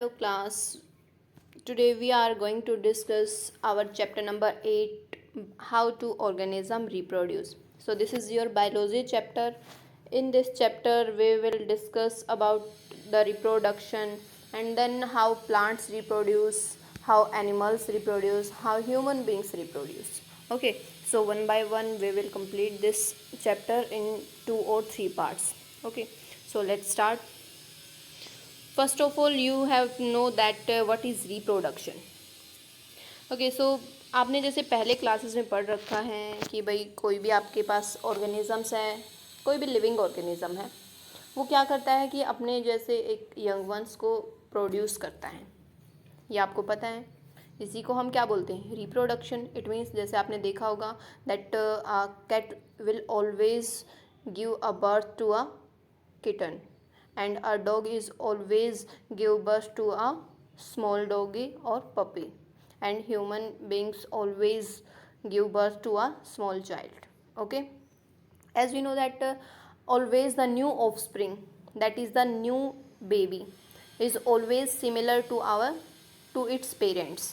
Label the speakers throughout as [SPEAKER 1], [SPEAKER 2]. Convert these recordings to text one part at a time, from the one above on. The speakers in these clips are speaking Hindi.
[SPEAKER 1] Hello class. Today we are going to discuss our chapter number 8, how to organism reproduce. So this is your biology chapter. In this chapter we will discuss about the reproduction and then how plants reproduce, how animals reproduce, how human beings reproduce. Okay, so one by one we will complete this chapter in 2 or 3 parts. Okay, so let's start. First of all, you have to know that what is reproduction. Okay so आपने जैसे पहले क्लासेस में पढ़ रखा है कि भाई कोई भी आपके पास ऑर्गेनिजम्स है, कोई भी लिविंग ऑर्गेनिज्म है, वो क्या करता है कि अपने जैसे एक यंग वंस को प्रोड्यूस करता है। ये आपको पता है। इसी को हम क्या बोलते हैं? रिप्रोडक्शन। इट मीन्स जैसे आपने देखा होगा that cat will always give a birth to a kitten and a dog is always give birth to a small doggy or puppy, and human beings always give birth to a small child. Okay, as we know that always the new offspring, that is the new baby, is always similar to our to its parents.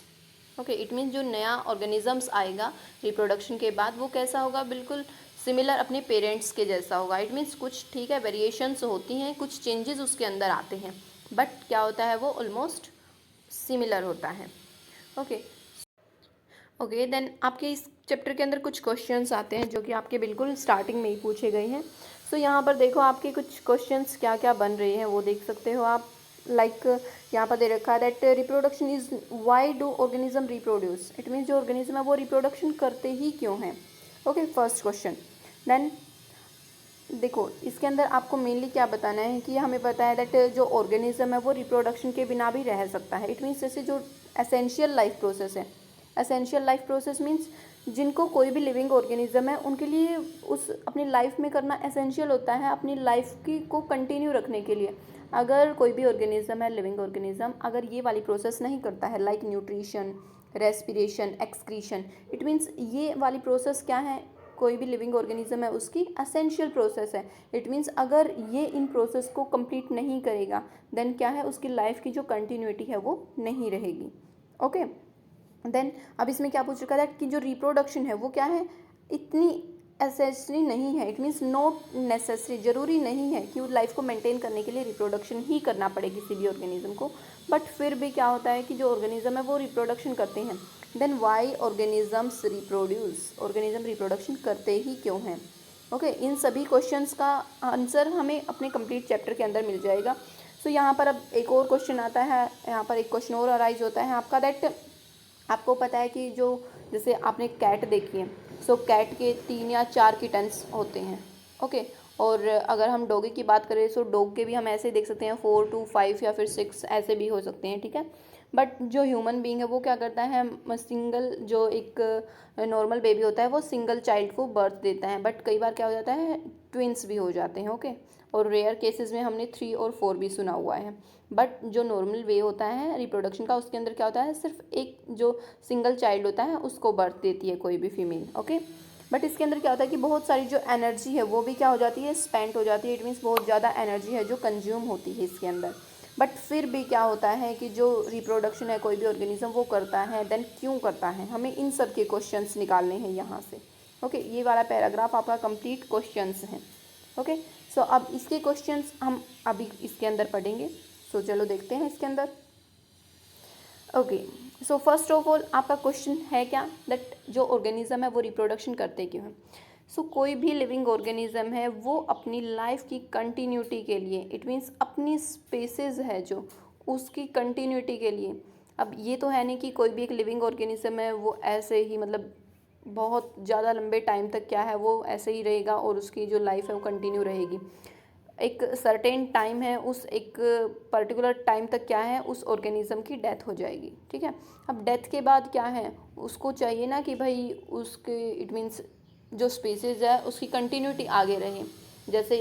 [SPEAKER 1] Okay it means जो नया ऑर्गेनिजम्स आएगा रिप्रोडक्शन के बाद वो कैसा होगा? बिल्कुल सिमिलर अपने पेरेंट्स के जैसा होगा। इट मीन्स कुछ ठीक है वेरिएशंस होती हैं, कुछ चेंजेस उसके अंदर आते हैं, बट क्या होता है वो ऑलमोस्ट सिमिलर होता है। ओके ओके देन आपके इस चैप्टर के अंदर कुछ क्वेश्चंस आते हैं जो कि आपके बिल्कुल स्टार्टिंग में ही पूछे गए हैं। सो यहाँ पर देखो आपके कुछ क्वेश्चंस क्या क्या बन रहे हैं वो देख सकते हो आप। लाइक यहाँ पर दे रखा है that reproduction is why do organism reproduce. It means जो ऑर्गेनिज्म है वो रिप्रोडक्शन करते ही क्यों हैं। Okay first question. देन देखो इसके अंदर आपको मेनली क्या बताना है कि हमें पता है दैट जो ऑर्गेनिज्म है वो रिप्रोडक्शन के बिना भी रह सकता है। इट मीन्स जैसे जो एसेंशियल लाइफ प्रोसेस है, एसेंशियल लाइफ प्रोसेस मीन्स जिनको कोई भी लिविंग ऑर्गेनिज्म है उनके लिए उस अपनी लाइफ में करना एसेंशियल होता है अपनी लाइफ की को कंटिन्यू रखने के लिए। अगर कोई भी ऑर्गेनिज्म है लिविंग ऑर्गेनिज्म अगर ये वाली प्रोसेस नहीं करता है like nutrition, respiration, excretion, it means ये वाली प्रोसेस क्या है, कोई भी लिविंग ऑर्गेनिज्म है उसकी एसेंशियल प्रोसेस है। इट मीन्स अगर ये इन प्रोसेस को कंप्लीट नहीं करेगा देन क्या है उसकी लाइफ की जो कंटिन्यूटी है वो नहीं रहेगी। ओके देन अब इसमें क्या पूछ रखा है कि जो रिप्रोडक्शन है वो क्या है, इतनी एसेसरी नहीं है। इट मीन्स नॉट नेसेसरी, ज़रूरी नहीं है कि वो लाइफ को मेंटेन करने के लिए रिप्रोडक्शन ही करना पड़े किसी भी ऑर्गेनिज्म को, बट फिर भी क्या होता है कि जो ऑर्गेनिज्म है वो रिप्रोडक्शन करते हैं। Then why organisms reproduce, organism reproduction करते ही क्यों हैं। ओके इन सभी क्वेश्चंस का आंसर हमें अपने कंप्लीट चैप्टर के अंदर मिल जाएगा। सो यहाँ पर अब एक और क्वेश्चन आता है, यहाँ पर एक क्वेश्चन और अराइज होता है आपका दैट आपको पता है कि जो जैसे आपने कैट देखी है, सो कैट के 3 या 4 किटन्स होते हैं। ओके और अगर हम डॉगी की बात करें सो डॉग के भी हम ऐसे देख सकते हैं 4 to 5 या फिर 6 ऐसे भी हो सकते हैं, ठीक है। बट जो ह्यूमन बीइंग है वो क्या करता है, सिंगल जो एक नॉर्मल बेबी होता है वो सिंगल चाइल्ड को बर्थ देता है, बट कई बार क्या हो जाता है ट्विंस भी हो जाते हैं। ओके और रेयर केसेस में हमने 3 और 4 भी सुना हुआ है। बट जो नॉर्मल वे होता है रिप्रोडक्शन का उसके अंदर क्या होता है, सिर्फ एक जो सिंगल चाइल्ड होता है उसको बर्थ देती है कोई भी फीमेल। ओके बट इसके अंदर क्या होता है कि बहुत सारी जो एनर्जी है वो भी क्या हो जाती है, स्पेंड हो जाती है। इट मीन्स बहुत ज़्यादा एनर्जी है जो कंज्यूम होती है इसके अंदर। बट फिर भी क्या होता है कि जो रिप्रोडक्शन है कोई भी ऑर्गेनिज्म वो करता है, देन क्यों करता है, हमें इन सब के क्वेश्चंस निकालने हैं यहाँ से। ओके ये वाला पैराग्राफ आपका कंप्लीट क्वेश्चंस हैं। ओके सो अब इसके क्वेश्चंस हम अभी इसके अंदर पढ़ेंगे। सो चलो देखते हैं इसके अंदर। Okay so first of all आपका क्वेश्चन है क्या, दैट जो ऑर्गेनिज्म है वो रिप्रोडक्शन करते क्यों हैं। सो कोई भी लिविंग ऑर्गेनिज्म है वो अपनी लाइफ की कंटिन्यूटी के लिए, इट मीन्स अपनी स्पेसेस है जो उसकी कंटिन्यूटी के लिए। अब ये तो है नहीं कि कोई भी एक लिविंग ऑर्गेनिज्म है वो ऐसे ही मतलब बहुत ज़्यादा लंबे टाइम तक क्या है वो ऐसे ही रहेगा और उसकी जो लाइफ है वो कंटिन्यू रहेगी। एक सर्टेन टाइम है, उस एक पर्टिकुलर टाइम तक क्या है उस ऑर्गेनिज्म की डेथ हो जाएगी, ठीक है। अब डेथ के बाद क्या है उसको चाहिए ना कि भाई उसके इट मीन्स जो स्पीसीज है उसकी कंटिन्यूटी आगे रहे। जैसे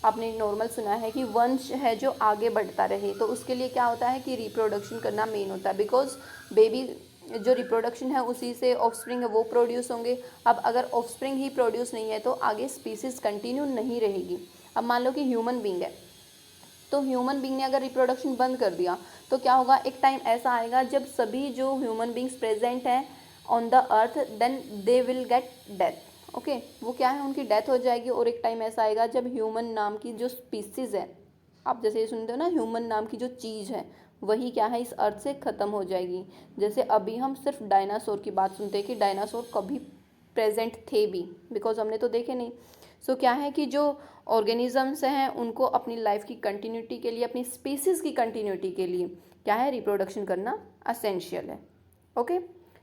[SPEAKER 1] आपने नॉर्मल सुना है कि वंश है जो आगे बढ़ता रहे, तो उसके लिए क्या होता है कि रिप्रोडक्शन करना मेन होता है, बिकॉज बेबी जो रिप्रोडक्शन है उसी से ऑफस्प्रिंग है वो प्रोड्यूस होंगे। अब अगर ऑफस्प्रिंग ही प्रोड्यूस नहीं है तो आगे स्पीसीज कंटिन्यू नहीं रहेगी। अब मान लो कि ह्यूमन बींग है तो ह्यूमन बींग ने अगर रिप्रोडक्शन बंद कर दिया तो क्या होगा, एक टाइम ऐसा आएगा जब सभी जो ह्यूमन बींग्स प्रेजेंट हैं on the earth then they will get death. Okay, वो क्या है, उनकी डेथ हो जाएगी। और एक टाइम ऐसा आएगा जब ह्यूमन नाम की जो स्पीसीज़ है, आप जैसे ये सुनते हो ना, ह्यूमन नाम की जो चीज़ है वही क्या है, इस अर्थ से ख़त्म हो जाएगी। जैसे अभी हम सिर्फ डायनासोर की बात सुनते हैं कि डायनासोर कभी प्रेजेंट थे भी, बिकॉज हमने तो देखे नहीं। सो क्या है कि जो ऑर्गेनिजम्स हैं उनको अपनी लाइफ की कंटिन्यूटी के लिए, अपनी स्पीसीज़ की कंटिन्यूटी के लिए क्या है, रिप्रोडक्शन करना असेंशियल है। ओके,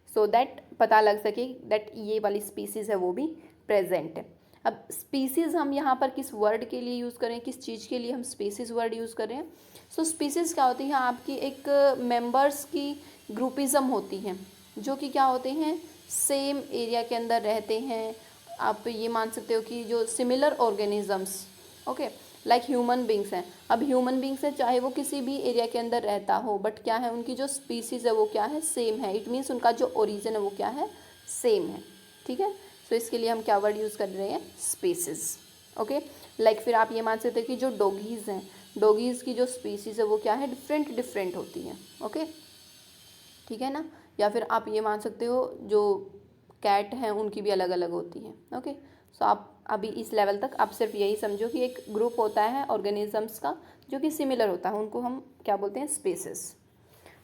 [SPEAKER 1] सो दैट पता लग सके दैट ये वाली स्पीसीज़ है वो भी प्रेजेंट है। अब स्पीसीज़ हम यहाँ पर किस वर्ड के लिए यूज़ करें, किस चीज़ के लिए हम स्पीसीज़ वर्ड यूज़ कर रहे हैं। सो स्पीसीज़ क्या होती है, आपकी एक मेंबर्स की ग्रुपिज़म होती हैं जो कि क्या होते हैं, सेम एरिया के अंदर रहते हैं। आप ये मान सकते हो कि जो similar organisms, okay, like human beings हैं। अब ह्यूमन बींग्स है, चाहे वो किसी भी एरिया के अंदर रहता हो, बट क्या है, उनकी जो स्पीसीज़ है वो क्या है, सेम है। इट मीन्स उनका जो ओरिजिन है वो क्या है, सेम है। ठीक है, सो इसके लिए हम क्या वर्ड यूज़ कर रहे हैं, स्पीसीज़। ओके, लाइक फिर आप ये मान सकते हो कि जो डॉगीज़ हैं, डॉगीज़ की जो स्पीसीज़ है वो क्या है, डिफरेंट डिफरेंट होती हैं। ओके, ठीक है ना। या फिर आप ये मान सकते हो जो कैट हैं उनकी भी अलग अलग होती हैं। ओके, सो आप अभी इस लेवल तक आप सिर्फ यही समझो कि एक ग्रुप होता है ऑर्गेनिजम्स का जो कि सिमिलर होता है, उनको हम क्या बोलते हैं, स्पीसीज।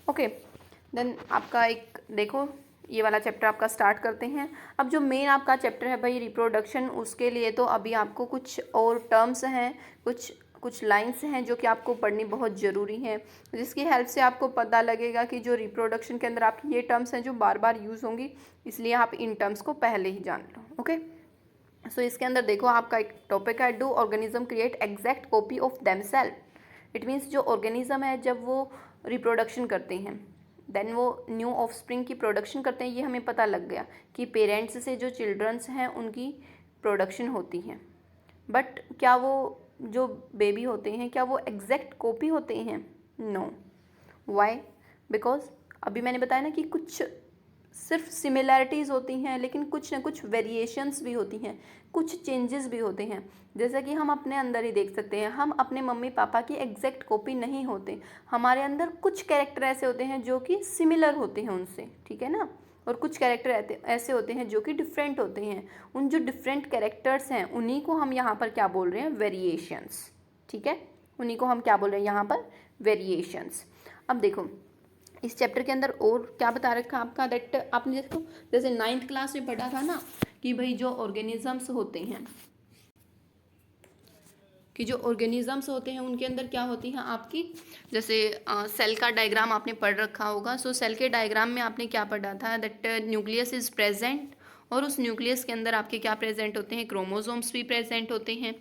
[SPEAKER 1] ओके, देन आपका एक देखो ये वाला चैप्टर आपका स्टार्ट करते हैं। अब जो मेन आपका चैप्टर है भाई रिप्रोडक्शन, उसके लिए तो अभी आपको कुछ और टर्म्स हैं, कुछ लाइंस हैं जो कि आपको पढ़नी बहुत ज़रूरी हैं, जिसकी हेल्प से आपको पता लगेगा कि जो रिप्रोडक्शन के अंदर आपकी ये टर्म्स हैं जो बार बार यूज़ होंगी, इसलिए आप इन टर्म्स को पहले ही जान लो। ओके, सो इसके अंदर देखो आपका एक टॉपिक है, do organism create exact copy of themselves. It means जो ऑर्गेनिज्म है जब वो रिप्रोडक्शन करते हैं देन वो न्यू ऑफस्प्रिंग की प्रोडक्शन करते हैं। ये हमें पता लग गया कि पेरेंट्स से जो चिल्ड्रंस हैं उनकी प्रोडक्शन होती है, बट क्या वो जो बेबी होते हैं क्या वो एग्जैक्ट कॉपी होते हैं, नो। वाई, बिकॉज अभी मैंने बताया ना कि कुछ सिर्फ सिमिलैरिटीज़ होती हैं लेकिन कुछ ना कुछ वेरिएशंस भी होती हैं, कुछ चेंजेस भी होते हैं। जैसा कि हम अपने अंदर ही देख सकते हैं, हम अपने मम्मी पापा की एग्जैक्ट कॉपी नहीं होते, हमारे अंदर कुछ कैरेक्टर ऐसे होते हैं जो कि सिमिलर होते हैं उनसे, ठीक है ना, और कुछ कैरेक्टर ऐसे होते हैं जो कि डिफरेंट होते हैं। उन जो डिफरेंट कैरेक्टर्स हैं उन्हीं को हम यहाँ पर क्या बोल रहे हैं, वेरिएशंस। ठीक है, उन्हीं को हम क्या बोल रहे हैं यहाँ पर, वेरिएशंस। अब देखो इस चैप्टर के अंदर और क्या बता रखा आपका, दैट आपने देखो जैसे 9th क्लास में पढ़ा था ना कि भाई जो ऑर्गेनिजम्स होते हैं, उनके अंदर क्या होती हैं आपकी, जैसे सेल का डायग्राम आपने पढ़ रखा होगा। सो सेल के डायग्राम में आपने क्या पढ़ा था, दैट न्यूक्लियस इज प्रेजेंट, और उस न्यूक्लियस के अंदर आपके क्या प्रेजेंट होते हैं, क्रोमोसोम्स भी प्रेजेंट होते हैं।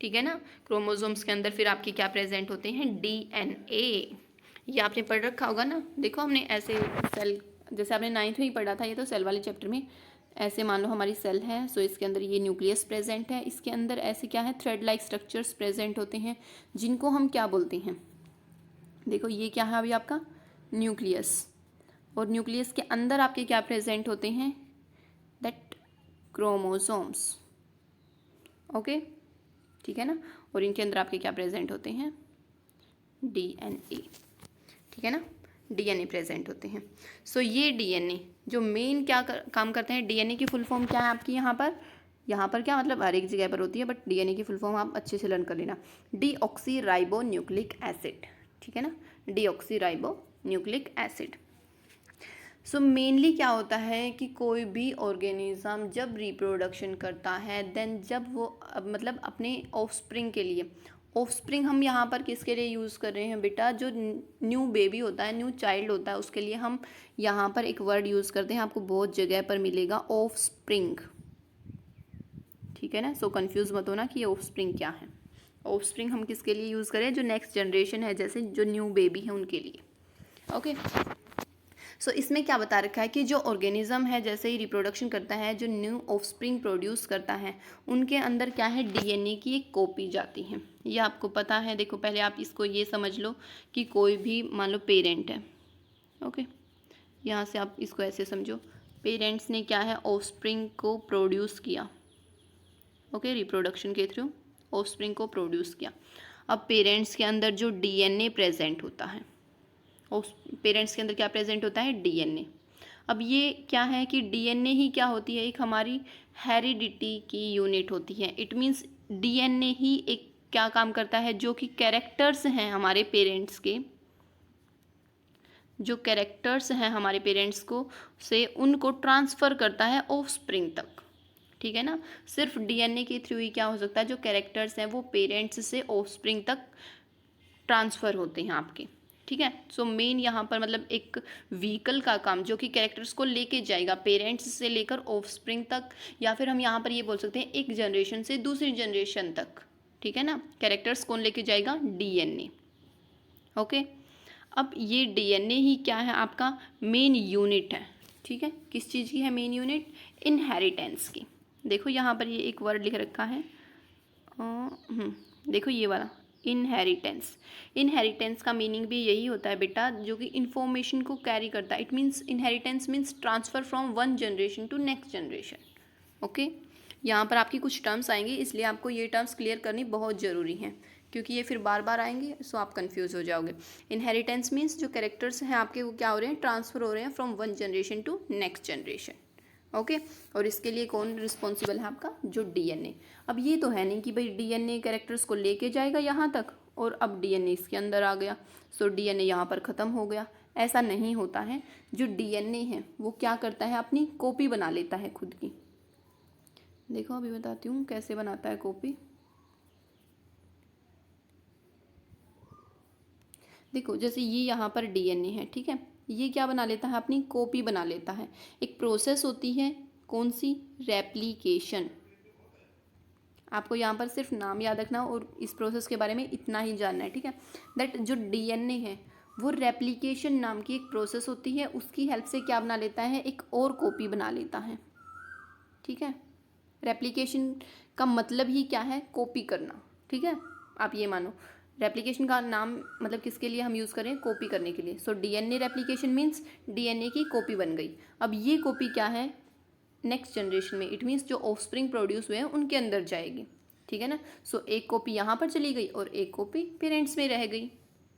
[SPEAKER 1] ठीक है ना, क्रोमोसोम्स के अंदर फिर आपके क्या प्रेजेंट होते हैं, DNA। ये आपने पढ़ रखा होगा ना। देखो हमने ऐसे सेल, जैसे आपने 9th में ही पढ़ा था, ये तो सेल वाले चैप्टर में, ऐसे मान लो हमारी सेल है, सो इसके अंदर ये न्यूक्लियस प्रेजेंट है, इसके अंदर ऐसे क्या है, थ्रेड लाइक स्ट्रक्चर्स प्रेजेंट होते हैं जिनको हम क्या बोलते हैं, देखो ये क्या है अभी आपका न्यूक्लियस, और न्यूक्लियस के अंदर आपके क्या प्रेजेंट होते हैं, दैट क्रोमोसोम्स। ओके, ठीक है ना, और इनके अंदर आपके क्या प्रेजेंट होते हैं, DNA। ठीक है ना, DNA प्रेजेंट होते हैं। सो ये DNA जो मेन क्या काम करते हैं, DNA की फुल फॉर्म क्या है आपकी यहाँ पर क्या मतलब हर एक जगह पर होती है, बट DNA की फुल फॉर्म आप अच्छे से लर्न कर लेना, डीऑक्सी राइबो न्यूक्लिक एसिड। ठीक है ना, deoxy ribo nucleic acid. So mainly क्या होता है कि कोई भी ऑर्गेनिज्म जब रिप्रोडक्शन करता है देन जब वो मतलब अपने ऑफस्प्रिंग के लिए, ऑफस्प्रिंग हम यहाँ पर किसके लिए यूज़ कर रहे हैं बेटा, जो न्यू बेबी होता है, न्यू चाइल्ड होता है, उसके लिए हम यहाँ पर एक वर्ड यूज़ करते हैं, आपको बहुत जगह पर मिलेगा, ऑफस्प्रिंग। ठीक है ना, सो कंफ्यूज मत होना कि ये ऑफस्प्रिंग क्या है। ऑफस्प्रिंग हम किसके लिए यूज़ करें, जो नेक्स्ट जनरेशन है, जैसे जो न्यू बेबी है उनके लिए। ओके, सो इसमें क्या बता रखा है कि जो ऑर्गेनिज्म है जैसे ही रिप्रोडक्शन करता है, जो न्यू ऑफस्प्रिंग प्रोड्यूस करता है, उनके अंदर क्या है, DNA की एक कॉपी जाती है। ये आपको पता है। देखो पहले आप इसको ये समझ लो कि कोई भी मान लो पेरेंट है, ओके, यहाँ से आप इसको ऐसे समझो, पेरेंट्स ने क्या है, ऑफस्प्रिंग को प्रोड्यूस किया, ओके, रिप्रोडक्शन के थ्रू ऑफस्प्रिंग को प्रोड्यूस किया। अब पेरेंट्स के अंदर जो डीएनए प्रेजेंट होता है, उस पेरेंट्स के अंदर क्या प्रेजेंट होता है, डीएनए। अब ये क्या है कि डीएनए ही क्या होती है, एक हमारी हेरिडिटी की यूनिट होती है। इट मीन्स डीएनए ही एक क्या काम करता है, जो कि कैरेक्टर्स हैं हमारे पेरेंट्स के, जो कैरेक्टर्स हैं हमारे पेरेंट्स को से उनको ट्रांसफ़र करता है ऑफस्प्रिंग तक। ठीक है ना, सिर्फ डीएनए के थ्रू ही क्या हो सकता है, जो कैरेक्टर्स हैं वो पेरेंट्स से ऑफस्प्रिंग तक ट्रांसफ़र होते हैं आपके। ठीक है, सो मेन यहाँ पर मतलब एक व्हीकल का काम जो कि कैरेक्टर्स को लेके जाएगा पेरेंट्स से लेकर ऑफस्प्रिंग तक, या फिर हम यहाँ पर ये बोल सकते हैं एक जनरेशन से दूसरी जनरेशन तक। ठीक है ना, कैरेक्टर्स कौन लेके जाएगा, डीएनए। ओके, अब ये डीएनए ही क्या है, आपका मेन यूनिट है। ठीक है, किस चीज़ की है मेन यूनिट, इनहेरिटेंस की। देखो यहाँ पर ये एक वर्ड लिख रखा है, देखो ये वाला इनहेरिटेंस। इनहेरिटेंस का मीनिंग भी यही होता है बेटा, जो कि इन्फॉर्मेशन को कैरी करता है। It means inheritance means transfer from one generation to next generation. Okay, यहाँ पर आपकी कुछ टर्म्स आएंगे, इसलिए आपको ये टर्म्स क्लियर करनी बहुत ज़रूरी हैं, क्योंकि ये फिर बार बार आएंगे, सो आप कंफ्यूज हो जाओगे। इनहेरिटेंस मीन्स जो कैरेक्टर्स हैं आपके वो क्या हो रहे हैं, ट्रांसफ़र हो रहे हैं from one generation to next generation. Okay, और इसके लिए कौन रिस्पॉन्सिबल है, आपका जो डीएनए। अब ये तो है नहीं कि भाई डीएनए कैरेक्टर्स को लेके जाएगा यहाँ तक और अब डीएनए इसके अंदर आ गया, सो डीएनए यहाँ पर ख़त्म हो गया। ऐसा नहीं होता है। जो डीएनए है वो क्या करता है, अपनी कॉपी बना लेता है खुद की। देखो अभी बताती हूँ कैसे बनाता है कॉपी। देखो जैसे ये यहाँ पर डीएनए है, ठीक है, ये क्या बना लेता है, अपनी कॉपी बना लेता है। एक प्रोसेस होती है, कौन सी, रेप्लिकेशन। आपको यहाँ पर सिर्फ नाम याद रखना और इस प्रोसेस के बारे में इतना ही जानना है। ठीक है, दैट जो डीएनए है वो रेप्लिकेशन नाम की एक प्रोसेस होती है, उसकी हेल्प से क्या बना लेता है, एक और कॉपी बना लेता है। ठीक है, रेप्लिकेशन का मतलब ही क्या है, कॉपी करना। ठीक है, आप ये मानो रेप्लिकेशन का नाम मतलब किसके लिए हम यूज़ करें, कॉपी करने के लिए। So DNA replication means DNA की कॉपी बन गई। अब ये कॉपी क्या है, नेक्स्ट जनरेशन में, इट मीन्स जो ऑफस्प्रिंग प्रोड्यूस हुए हैं उनके अंदर जाएगी। ठीक है ना, सो एक कॉपी यहाँ पर चली गई और एक कॉपी पेरेंट्स में रह गई।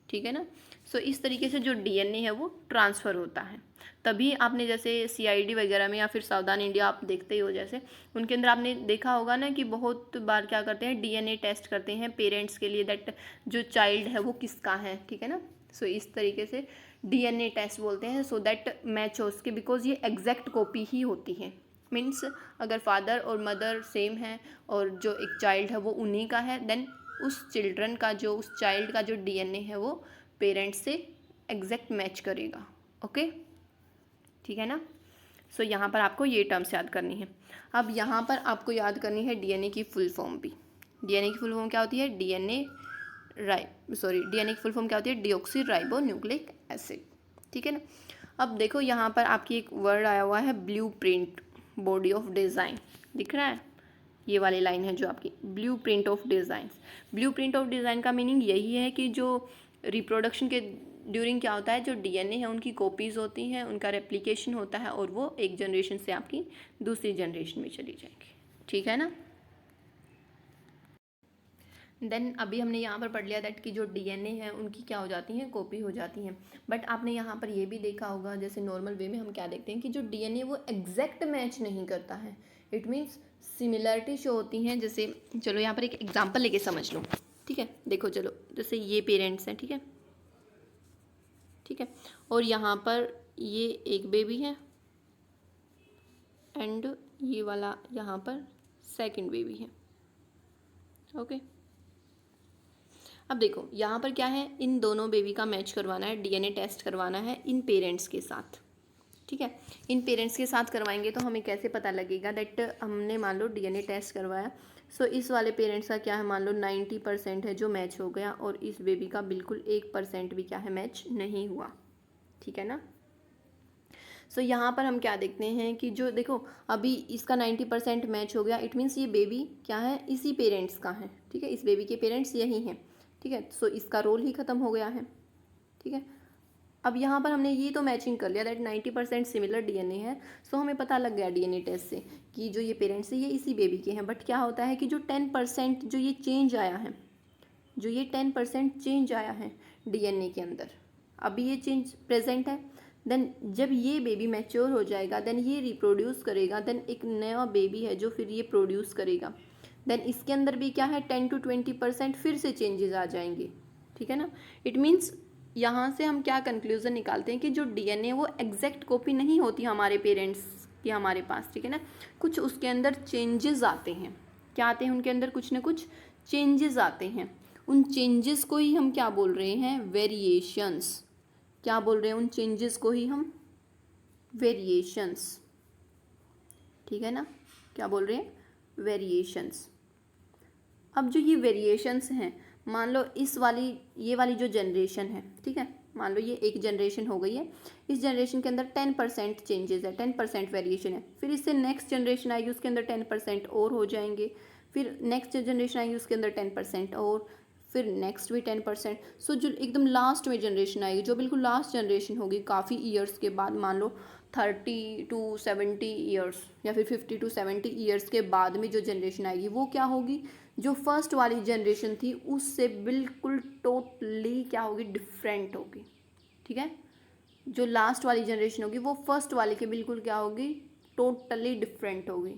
[SPEAKER 1] ठीक है ना, सो इस तरीके से जो डीएनए है वो ट्रांसफ़र होता है। तभी आपने जैसे सीआईडी वगैरह में या फिर सावधान इंडिया आप देखते ही हो, जैसे उनके अंदर आपने देखा होगा ना कि बहुत बार क्या करते हैं, डीएनए टेस्ट करते हैं पेरेंट्स के लिए, दैट जो चाइल्ड है वो किसका है। ठीक है ना, सो इस तरीके से डीएनए टेस्ट बोलते हैं, सो दैट मैच हो उसके, बिकॉज ये एग्जैक्ट कॉपी ही होती है। मीन्स अगर फादर और मदर सेम है और जो एक चाइल्ड है वो उन्हीं का है, देन उस चिल्ड्रन का जो उस चाइल्ड का जो डीएनए है वो पेरेंट्स से एग्जैक्ट मैच करेगा। ओके, ठीक है ना, सो यहाँ पर आपको ये टर्म्स याद करनी है। अब यहाँ पर आपको याद करनी है डीएनए की फुल फॉर्म भी। डीएनए की फुल फॉर्म क्या होती है, डीएनए की फुल फॉर्म क्या होती है, डीऑक्सी राइबो न्यूक्लिक एसिड। ठीक है ना, अब देखो यहाँ पर आपकी एक वर्ड आया हुआ है, ब्लूप्रिंट बॉडी ऑफ डिज़ाइन, दिख रहा है, ये वाली लाइन है जो आपकी blueprint of design. Blueprint of design का मीनिंग यही है कि जो रिप्रोडक्शन के ड्यूरिंग क्या होता है, जो डीएनए है उनकी कॉपीज़ होती हैं, उनका रेप्लिकेशन होता है और वो एक जनरेशन से आपकी दूसरी जनरेशन में चली जाएगी। ठीक है ना, देन अभी हमने यहाँ पर पढ़ लिया दैट कि जो डीएनए है उनकी क्या हो जाती हैं, कॉपी हो जाती हैं। बट आपने यहाँ पर ये भी देखा होगा, जैसे नॉर्मल वे में हम क्या देखते हैं कि जो डीएनए वो एग्जैक्ट मैच नहीं करता है। इट मीन्स सिमिलरिटी शो होती हैं। जैसे चलो यहाँ पर एक एग्जांपल लेके समझ लो। ठीक है, देखो चलो जैसे ये पेरेंट्स हैं, ठीक है, ठीक है, और यहाँ पर ये एक बेबी है एंड ये वाला यहाँ पर सेकंड बेबी है। ओके, अब देखो यहाँ पर क्या है, इन दोनों बेबी का मैच करवाना है, डीएनए टेस्ट करवाना है इन पेरेंट्स के साथ। ठीक है, इन पेरेंट्स के साथ करवाएंगे तो हमें कैसे पता लगेगा दैट हमने मान लो डीएनए टेस्ट करवाया, सो इस वाले पेरेंट्स का क्या है, मान लो 90% है जो मैच हो गया और इस बेबी का बिल्कुल 1% भी क्या है, मैच नहीं हुआ। ठीक है ना, सो यहाँ पर हम क्या देखते हैं कि जो देखो अभी इसका 90% मैच हो गया, इट मीन्स ये बेबी क्या है, इसी पेरेंट्स का है। ठीक है, इस बेबी के पेरेंट्स यही हैं। ठीक है, सो इसका रोल ही ख़त्म हो गया है। ठीक है, अब यहाँ पर हमने ये तो मैचिंग कर लिया दैट 90% सिमिलर डीएनए है, सो हमें पता लग गया डीएनए टेस्ट से कि जो ये पेरेंट्स है ये इसी बेबी के हैं। बट क्या होता है कि जो 10% जो ये चेंज आया है, जो ये 10% चेंज आया है डीएनए के अंदर, अभी ये चेंज प्रेजेंट है, देन जब ये बेबी मैच्योर हो जाएगा देन ये रिप्रोड्यूस करेगा, देन एक नया बेबी है जो फिर ये प्रोड्यूस करेगा, देन इसके अंदर भी क्या है 10 to 20% फिर से चेंजेस आ जाएंगे, ठीक है ना। इट मीन्स यहाँ से हम क्या कंक्लूजन निकालते हैं कि जो डीएनए वो एग्जैक्ट कॉपी नहीं होती हमारे पेरेंट्स की हमारे पास, ठीक है ना, कुछ उसके अंदर चेंजेस आते हैं। क्या आते हैं उनके अंदर, कुछ ना कुछ चेंजेस आते हैं। उन चेंजेस को ही हम क्या बोल रहे हैं, वेरिएशंस। क्या बोल रहे हैं उन चेंजेस को ही हम, वेरिएशंस, ठीक है ना, क्या बोल रहे हैं, वेरिएशंस। अब जो ये वेरिएशंस हैं, मान लो इस वाली ये वाली जो जनरेशन है, ठीक है, मान लो ये एक जनरेशन हो गई है, इस जनरेशन के अंदर 10% चेंजेस है, 10% वेरिएशन है, फिर इससे नेक्स्ट जनरेशन आएगी उसके अंदर 10% और हो जाएंगे, फिर नेक्स्ट जनरेशन आएगी उसके अंदर 10% और, फिर नेक्स्ट भी 10%। सो जो एकदम लास्ट में जनरेशन आएगी, जो बिल्कुल लास्ट जनरेशन होगी काफ़ी ईयर्स के बाद, मान लो 30 to 70 ईयर्स या फिर 50 to 70 ईयर्स के बाद में जो जनरेशन आएगी वो क्या होगी, जो फर्स्ट वाली जनरेशन थी उससे बिल्कुल टोटली क्या होगी, डिफरेंट होगी, ठीक है। जो लास्ट वाली जनरेशन होगी वो फर्स्ट वाले के बिल्कुल क्या होगी, टोटली डिफरेंट होगी,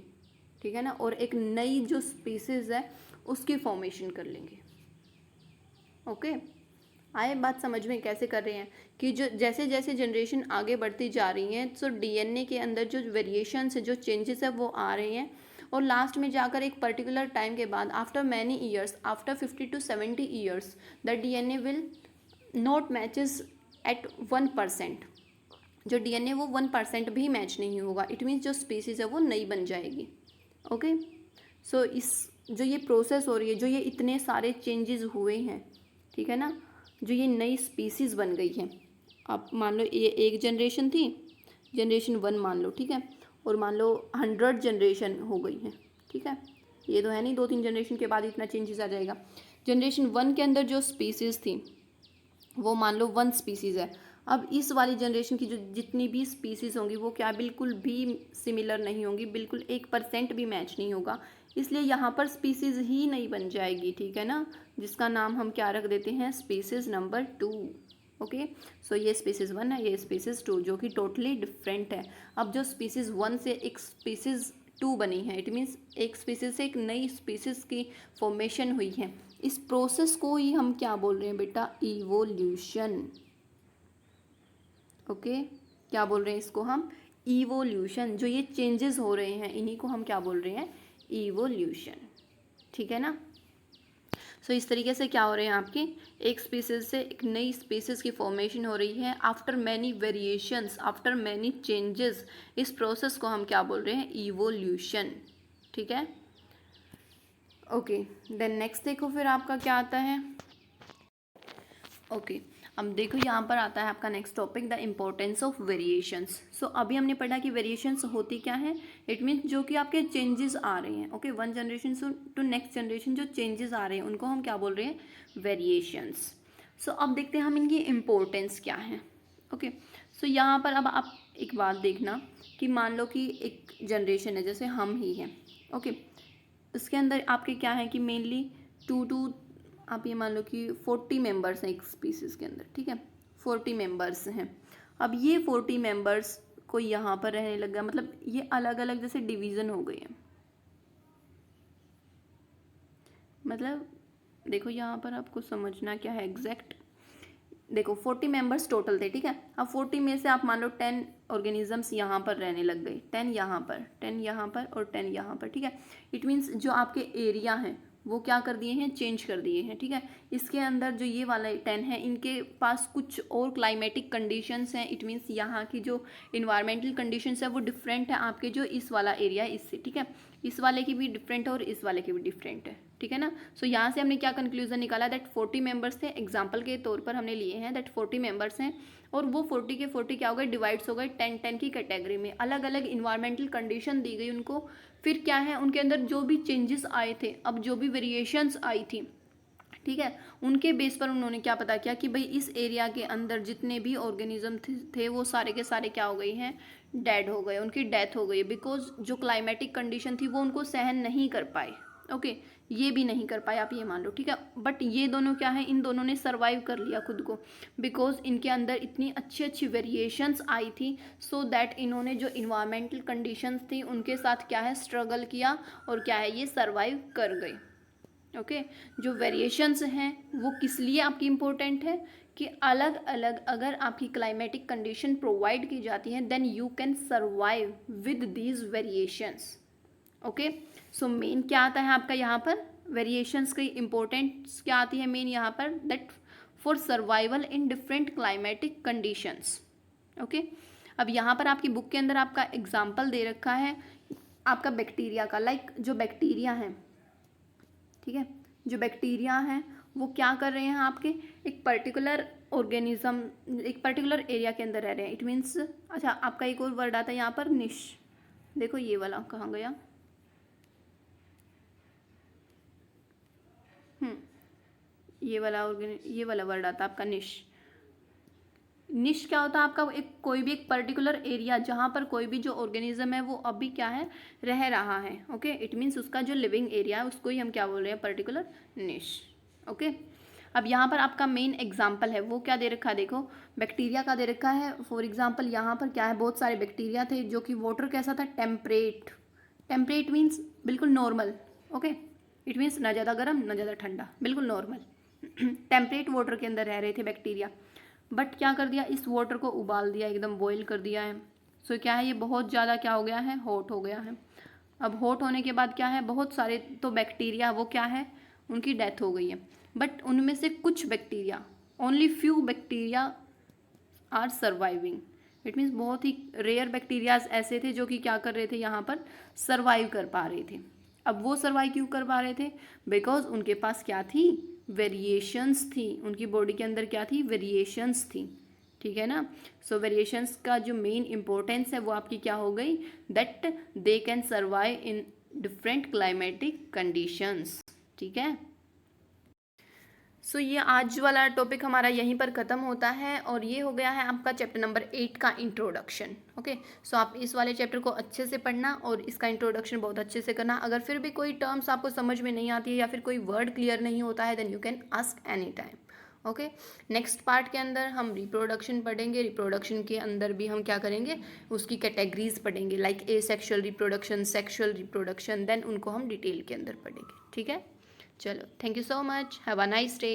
[SPEAKER 1] ठीक है ना, और एक नई जो स्पीसीज है उसकी फॉर्मेशन कर लेंगे। ओके, आए बात समझ में कैसे कर रहे हैं कि जो जैसे जैसे जनरेशन आगे बढ़ती जा रही हैं तो डीएनए के अंदर जो वेरिएशंस है, जो चेंजेस है वो आ रहे हैं, और लास्ट में जाकर एक पर्टिकुलर टाइम के बाद after many years, after 50 to 70 years, the DNA will not matches at 1%। जो डीएनए वो 1% भी मैच नहीं होगा, इट मीन्स जो स्पीसीज है वो नई बन जाएगी। ओके, सो इस जो ये प्रोसेस हो रही है, जो ये इतने सारे चेंजेस हुए हैं, ठीक है ना, जो ये नई स्पीसीज बन गई है। अब मान लो ये एक जनरेशन थी, जनरेशन 1 मान लो, ठीक है, और मान लो 100 जनरेशन हो गई है, ठीक है, ये तो है नहीं 2-3 जनरेशन के बाद इतना चेंजेस आ जाएगा। जनरेशन 1 के अंदर जो स्पीसीज थी वो मान लो 1 स्पीसीज़ है, अब इस वाली जनरेशन की जो जितनी भी स्पीसीज़ होंगी वो क्या बिल्कुल भी सिमिलर नहीं होंगी, बिल्कुल 1% भी मैच नहीं होगा, इसलिए यहाँ पर स्पीसीज़ ही नहीं बन जाएगी, ठीक है ना, जिसका नाम हम क्या रख देते हैं, स्पीसीज़ नंबर 2। ओके, सो ये स्पीसीज़ 1 है, ये स्पीसीज़ 2 जो कि टोटली डिफरेंट है। अब जो स्पीसीज़ 1 से एक स्पीसीज़ 2 बनी है, इट मीन्स एक स्पीसीज़ से एक नई स्पीसीज़ की फॉर्मेशन हुई है, इस प्रोसेस को ही हम क्या बोल रहे हैं बेटा, इवोल्यूशन। ओके, क्या बोल रहे हैं इसको हम, इवोल्यूशन। जो ये चेंजेस हो रहे हैं इन्हीं को हम क्या बोल रहे हैं, इवोल्यूशन, ठीक है ना। सो इस तरीके से क्या हो रहे हैं आपकी, एक स्पीसीज से एक नई स्पीसीज की फॉर्मेशन हो रही है after many variations, after many changes. इस प्रोसेस को हम क्या बोल रहे हैं, इवोल्यूशन, ठीक है। ओके, देन नेक्स्ट देखो फिर आपका क्या आता है। ओके, अब देखो यहाँ पर आता है आपका next topic, the importance of variations. So अभी हमने पढ़ा कि वेरिएशंस होती क्या है, इट मीन्स जो कि आपके चेंजेस आ रहे हैं। Okay, one generation to next generation जो चेंजेस आ रहे हैं उनको हम क्या बोल रहे हैं, वेरिएशंस। सो अब देखते हैं हम इनकी इम्पोर्टेंस क्या है। ओके, सो यहाँ पर अब आप एक बात देखना कि मान लो कि एक जनरेशन है जैसे हम ही हैं। ओके, उसके अंदर आपके क्या है कि मेनली टू आप ये मान लो कि 40 मेंबर्स हैं एक स्पीसीज़ के अंदर, ठीक है, 40 मेंबर्स हैं। अब ये 40 मेंबर्स को यहाँ पर रहने लग गया, मतलब ये अलग अलग जैसे डिवीज़न हो गए हैं। मतलब देखो यहाँ पर आपको समझना क्या है एग्जैक्ट, देखो 40 मेंबर्स टोटल थे, ठीक है, अब 40 में से आप मान लो 10 ऑर्गेनिजम्स यहाँ पर रहने लग गए, 10 यहाँ पर, 10 यहाँ पर और 10 यहाँ पर, ठीक है। इट मीन्स जो आपके एरिया हैं वो क्या कर दिए हैं, चेंज कर दिए हैं, ठीक है। इसके अंदर जो ये वाला 10 है इनके पास कुछ और क्लाइमेटिक कंडीशंस हैं, इट मीन्स यहाँ की जो इन्वायरमेंटल कंडीशंस है वो डिफरेंट है आपके जो इस वाला एरिया है इससे, ठीक है, इस वाले की भी डिफरेंट है और इस वाले की भी डिफरेंट है, ठीक है ना। सो यहाँ से हमने क्या कंक्लूजन निकाला, दैट 40 मेंबर्स थे, एग्जाम्पल के तौर पर हमने लिए हैं दैट 40 मेंबर्स हैं, और वो 40 के 40 क्या हो गए, डिवाइड्स हो गए 10-10 की कैटेगरी में, अलग अलग इन्वायरमेंटल कंडीशन दी गई उनको। फिर क्या है उनके अंदर जो भी चेंजेस आए थे, अब जो भी वेरिएशंस आई थी, ठीक है, उनके बेस पर उन्होंने क्या पता किया कि भाई इस एरिया के अंदर जितने भी ऑर्गेनिज्म थे वो सारे के सारे क्या हो गए हैं, डेड हो गए, उनकी डेथ हो गई, बिकॉज जो क्लाइमेटिक कंडीशन थी वो उनको सहन नहीं कर पाए। ओके, ये भी नहीं कर पाए, आप ये मान लो, ठीक है। बट ये दोनों क्या है, इन दोनों ने सर्वाइव कर लिया खुद को, बिकॉज इनके अंदर इतनी अच्छी अच्छी वेरिएशंस आई थी, सो दैट इन्होंने जो इन्वायरमेंटल कंडीशंस थी उनके साथ क्या है, स्ट्रगल किया, और क्या है, ये सर्वाइव कर गए। ओके जो वेरिएशंस हैं वो किस लिए आपकी इम्पोर्टेंट है, कि अलग अलग अगर आपकी क्लाइमेटिक कंडीशन प्रोवाइड की जाती हैं, then you can survive with these variations. Okay so main क्या आता है आपका यहाँ पर, वेरिएशंस की इम्पोर्टेंस क्या आती है मेन यहाँ पर, that for survival in different climatic conditions. Okay अब यहाँ पर आपकी बुक के अंदर आपका एग्जाम्पल दे रखा है आपका बैक्टीरिया का, लाइक जो बैक्टीरिया हैं, ठीक है, जो बैक्टीरिया हैं वो क्या कर रहे हैं, आपके एक पर्टिकुलर ऑर्गेनिज्म, एक पर्टिकुलर एरिया के अंदर रह रहे हैं। इट मीन्स, अच्छा आपका एक और वर्ड आता है यहाँ पर, निश, देखो ये वाला कहाँ गया, ये वाला वर्ड आता है आपका निश। निश क्या होता है आपका, एक कोई भी एक पर्टिकुलर एरिया जहाँ पर कोई भी जो ऑर्गेनिज्म है वो अभी क्या है, रह रहा है। ओके इट मीन्स उसका जो लिविंग एरिया है उसको ही हम क्या बोल रहे हैं, पर्टिकुलर निश। ओके अब यहाँ पर आपका मेन एग्जाम्पल है, वो क्या दे रखा है, देखो बैक्टीरिया का दे रखा है। फॉर एग्जाम्पल यहाँ पर क्या है, बहुत सारे बैक्टीरिया थे जो कि वाटर कैसा था, टेम्परेट, टेम्परेट मीन्स बिल्कुल नॉर्मल। ओके इट मीन्स ना ज़्यादा गर्म ना ज़्यादा ठंडा, बिल्कुल नॉर्मल टेम्परेट वाटर के अंदर रह रहे थे बैक्टीरिया। बट क्या कर दिया, इस वाटर को उबाल दिया, एकदम बॉईल कर दिया है। सो क्या है, ये बहुत ज़्यादा क्या हो गया है, हॉट हो गया है। अब हॉट होने के बाद क्या है, बहुत सारे तो बैक्टीरिया वो क्या है, उनकी डेथ हो गई है। बट उनमें से कुछ bacteria, only few bacteria are surviving. It means बहुत ही रेयर बैक्टीरियाज ऐसे थे जो कि क्या कर रहे थे, यहाँ पर सर्वाइव कर पा रहे थे। अब वो सर्वाइव क्यों कर पा रहे थे, बिकॉज उनके पास क्या थी, वेरिएशंस थी, उनकी बॉडी के अंदर क्या थी, वेरिएशंस थी, ठीक है ना। सो वेरिएशंस का जो मेन इंपॉर्टेंस है वो आपकी क्या हो गई, that they can survive in different climatic conditions, ठीक है। सो ये आज वाला टॉपिक हमारा यहीं पर ख़त्म होता है, और ये हो गया है आपका चैप्टर नंबर 8 का इंट्रोडक्शन। ओके सो आप इस वाले चैप्टर को अच्छे से पढ़ना और इसका इंट्रोडक्शन बहुत अच्छे से करना। अगर फिर भी कोई टर्म्स आपको समझ में नहीं आती है या फिर कोई वर्ड क्लियर नहीं होता है, then you can ask any time. Okay next part के अंदर हम रिप्रोडक्शन पढ़ेंगे। रिप्रोडक्शन के अंदर भी हम क्या करेंगे, उसकी कैटेगरीज पढ़ेंगे, like asexual reproduction, sexual reproduction, then उनको हम डिटेल के अंदर पढ़ेंगे, ठीक है। चलो thank you so much, have a nice day.